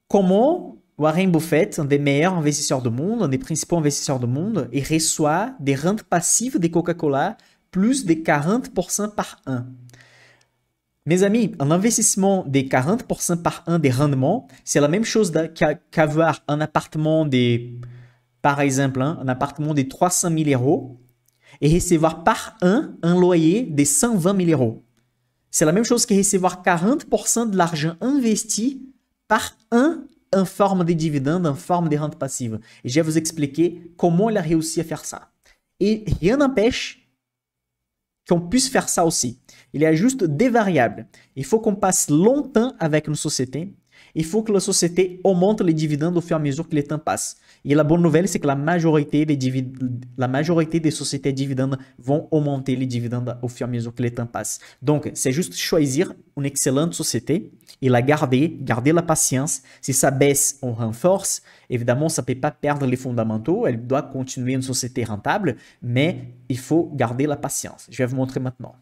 comment Warren Buffett, un des meilleurs investisseurs du monde, un des principaux investisseurs du monde, il reçoit des rentes passives de Coca-Cola plus de 40% par an. Mes amis, un investissement de 40% par an des rendements, c'est la même chose qu'avoir un appartement par exemple, hein, un appartement de 300 000 euros et recevoir par an un loyer de 120 000 euros. C'est la même chose que recevoir 40% de l'argent investi par an en forme de dividendes, en forme de rente passive. Et je vais vous expliquer comment il a réussi à faire ça. Et rien n'empêche qu'on puisse faire ça aussi. Il y a juste des variables. Il faut qu'on passe longtemps avec une société. Il faut que la société augmente les dividendes au fur et à mesure que le temps passe. Et la bonne nouvelle, c'est que la majorité des sociétés dividendes vont augmenter les dividendes au fur et à mesure que le temps passe. Donc, c'est juste choisir une excellente société et la garder la patience. Si ça baisse, on renforce. Évidemment, ça ne peut pas perdre les fondamentaux. Elle doit continuer une société rentable, mais il faut garder la patience. Je vais vous montrer maintenant.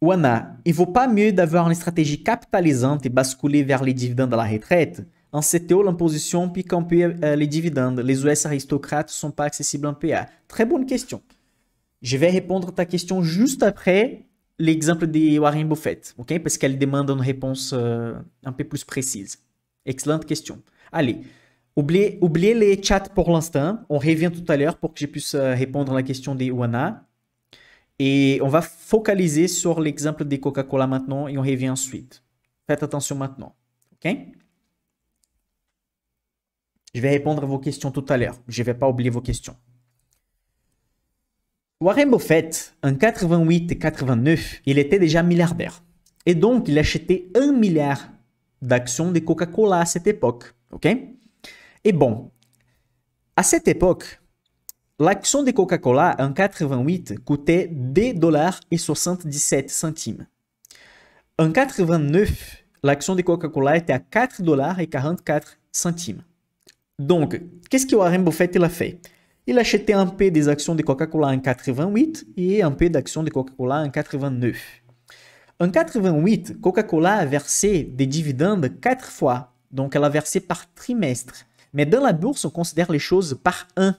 Wana, il ne vaut pas mieux d'avoir une stratégie capitalisante et basculer vers les dividendes à la retraite? En CTO, l'imposition pique un peu les dividendes. Les US aristocrates ne sont pas accessibles en PA. Très bonne question. Je vais répondre à ta question juste après l'exemple de Warren Buffett, ok? Parce qu'elle demande une réponse un peu plus précise. Excellente question. Allez, oubliez les chats pour l'instant. On revient tout à l'heure pour que je puisse répondre à la question de Wana. Et on va focaliser sur l'exemple de Coca-Cola maintenant et on revient ensuite. Faites attention maintenant. OK? Je vais répondre à vos questions tout à l'heure. Je ne vais pas oublier vos questions. Warren Buffett, en 88 et 89, il était déjà milliardaire. Et donc, il achetait 1 milliard d'actions de Coca-Cola à cette époque. OK? Et bon, à cette époque, l'action de Coca-Cola en 88 coûtait 2,77 $. En 89, l'action de Coca-Cola était à 4,44 $. Donc, qu'est-ce que Warren Buffett il a fait? Il a acheté un peu des actions de Coca-Cola en 88 et un peu d'actions de Coca-Cola en 89. En 88, Coca-Cola a versé des dividendes 4 fois. Donc, elle a versé par trimestre. Mais dans la bourse, on considère les choses par an.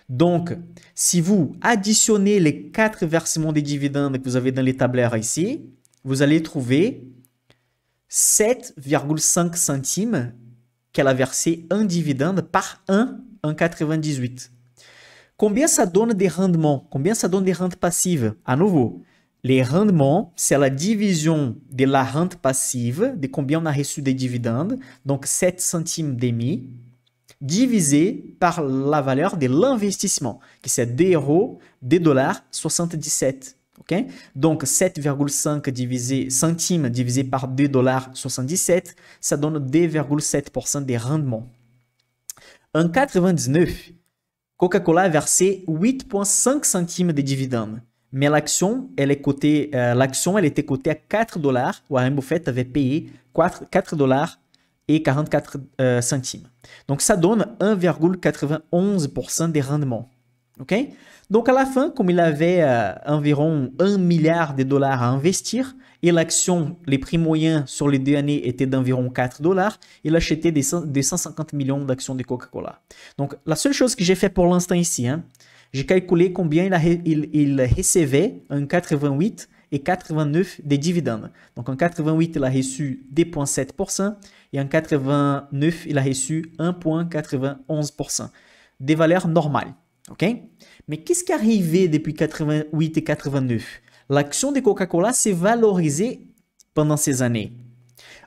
Donc, si vous additionnez les 4 versements des dividendes que vous avez dans les tableurs ici, vous allez trouver 7,5 centimes qu'elle a versé en dividende par an en 98. Combien ça donne des rendements? Combien ça donne des rentes passives? À nouveau, les rendements, c'est la division de la rente passive, de combien on a reçu des dividendes, donc 7 centimes demi, divisé par la valeur de l'investissement, qui c'est 2,77 €. Okay? Donc 7,5 centimes divisé par 2,77 $, ça donne 2,7% des rendements. En 99, Coca-Cola a versé 8,5 centimes de dividendes. Mais l'action, elle était cotée à 4 $. Warren Buffett avait payé 4 $ et 44 centimes. Donc, ça donne 1,91% des rendements. Okay? Donc, à la fin, comme il avait environ 1 milliard de dollars à investir, et l'action, les prix moyens sur les 2 années étaient d'environ 4 $, il achetait des 150 millions d'actions de Coca-Cola. Donc, la seule chose que j'ai fait pour l'instant ici, hein, j'ai calculé combien il recevait en 88 et 89 des dividendes. Donc, en 88, il a reçu 2,7% et en 89, il a reçu 1,91%. Des valeurs normales. OK? Mais qu'est-ce qui est arrivé depuis 88 et 89? L'action de Coca-Cola s'est valorisée pendant ces années.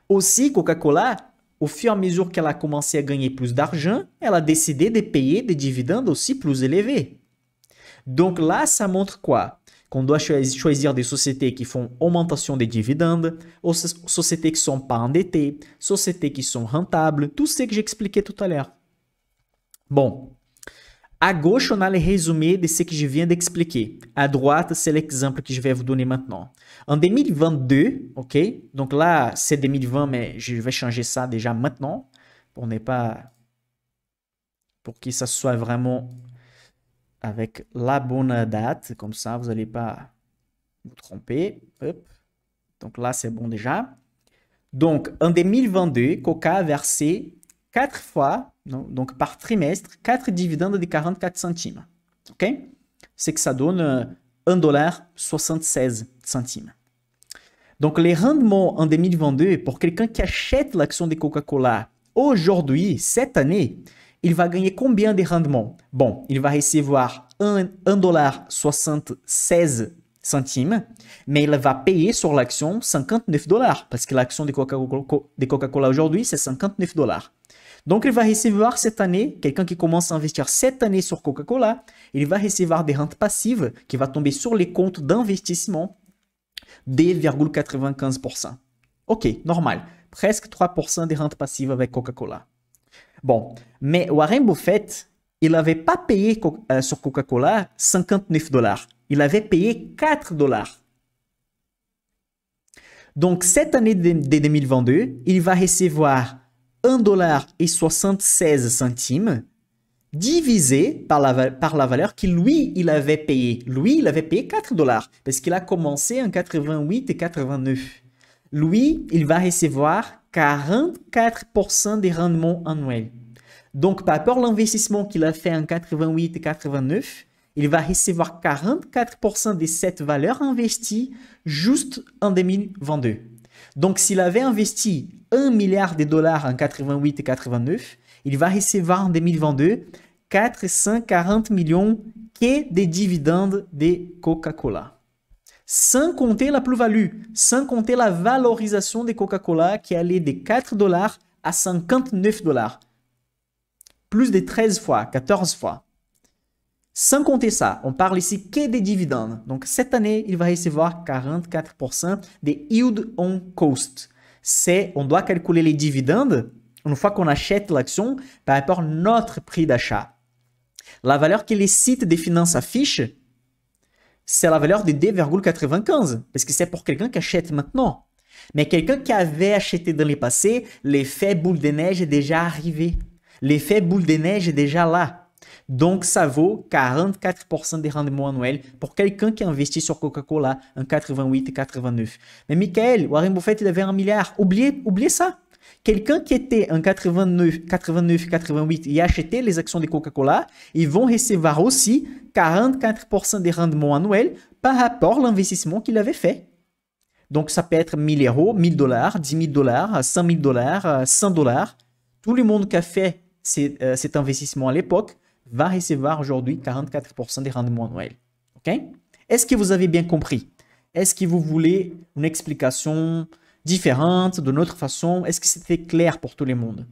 Aussi, Coca-Cola, au fur et à mesure qu'elle a commencé à gagner plus d'argent, elle a décidé de payer des dividendes aussi plus élevés. Donc là, ça montre quoi? Qu'on doit choisir des sociétés qui font augmentation des dividendes, sociétés qui ne sont pas endettées, sociétés qui sont rentables, tout ce que j'expliquais tout à l'heure. Bon, à gauche, on a le résumé de ce que je viens d'expliquer. À droite, c'est l'exemple que je vais vous donner maintenant. En 2022, ok? Donc là, c'est 2020, mais je vais changer ça déjà maintenant pour que ça soit vraiment avec la bonne date. Comme ça, vous n'allez pas vous tromper. Hop. Donc là, c'est bon déjà. Donc, en 2022, Coca a versé 4 fois, donc par trimestre, 4 dividendes de 44 centimes. OK? C'est que ça donne 1,76 $. Donc, les rendements en 2022, pour quelqu'un qui achète l'action de Coca-Cola aujourd'hui, cette année, il va gagner combien de rendements? Bon, il va recevoir 1,76 $, mais il va payer sur l'action 59 $, parce que l'action de Coca-Cola aujourd'hui, c'est 59 $. Donc, il va recevoir cette année, quelqu'un qui commence à investir cette année sur Coca-Cola, il va recevoir des rentes passives qui vont tomber sur les comptes d'investissement de 2,95%. OK, normal. Presque 3% des rentes passives avec Coca-Cola. Bon, mais Warren Buffett, il n'avait pas payé sur Coca-Cola 59 $. Il avait payé 4 $. Donc, cette année de 2022, il va recevoir 1,76 $, divisé par la valeur que lui, il avait payé. Lui, il avait payé 4 $, parce qu'il a commencé en 88 et 89. Lui, il va recevoir 44% des rendements annuels. Donc, par rapport à l'investissement qu'il a fait en 88 et 89, il va recevoir 44% de cette valeur investie juste en 2022. Donc, s'il avait investi 1 milliard de dollars en 88 et 89, il va recevoir en 2022 440 millions que des dividendes de Coca-Cola. Sans compter la plus-value, sans compter la valorisation de Coca-Cola qui allait de 4 $ à 59 $. Plus de 13 fois, 14 fois. Sans compter ça, on parle ici que des dividendes. Donc, cette année, il va recevoir 44% des yield on cost. On doit calculer les dividendes une fois qu'on achète l'action par rapport à notre prix d'achat. La valeur que les sites des finances affichent, c'est la valeur de 2,95 parce que c'est pour quelqu'un qui achète maintenant. Mais quelqu'un qui avait acheté dans le passé, l'effet boule de neige est déjà arrivé. L'effet boule de neige est déjà là. Donc, ça vaut 44% des rendements annuels pour quelqu'un qui investit sur Coca-Cola en 88 et 89. Mais Michael, Warren Buffett, il avait 1 milliard. Oubliez ça. Quelqu'un qui était en 89, 88 et achetait les actions de Coca-Cola, ils vont recevoir aussi 44% des rendements annuels par rapport à l'investissement qu'il avait fait. Donc, ça peut être 1 000 €, 1 000 $, 10 000 $, 100 000 $, 100 $. Tout le monde qui a fait cet investissement à l'époque va recevoir aujourd'hui 44% des rendements annuels. OK? Est-ce que vous avez bien compris? Est-ce que vous voulez une explication différente, d'une autre façon? Est-ce que c'était clair pour tout le monde?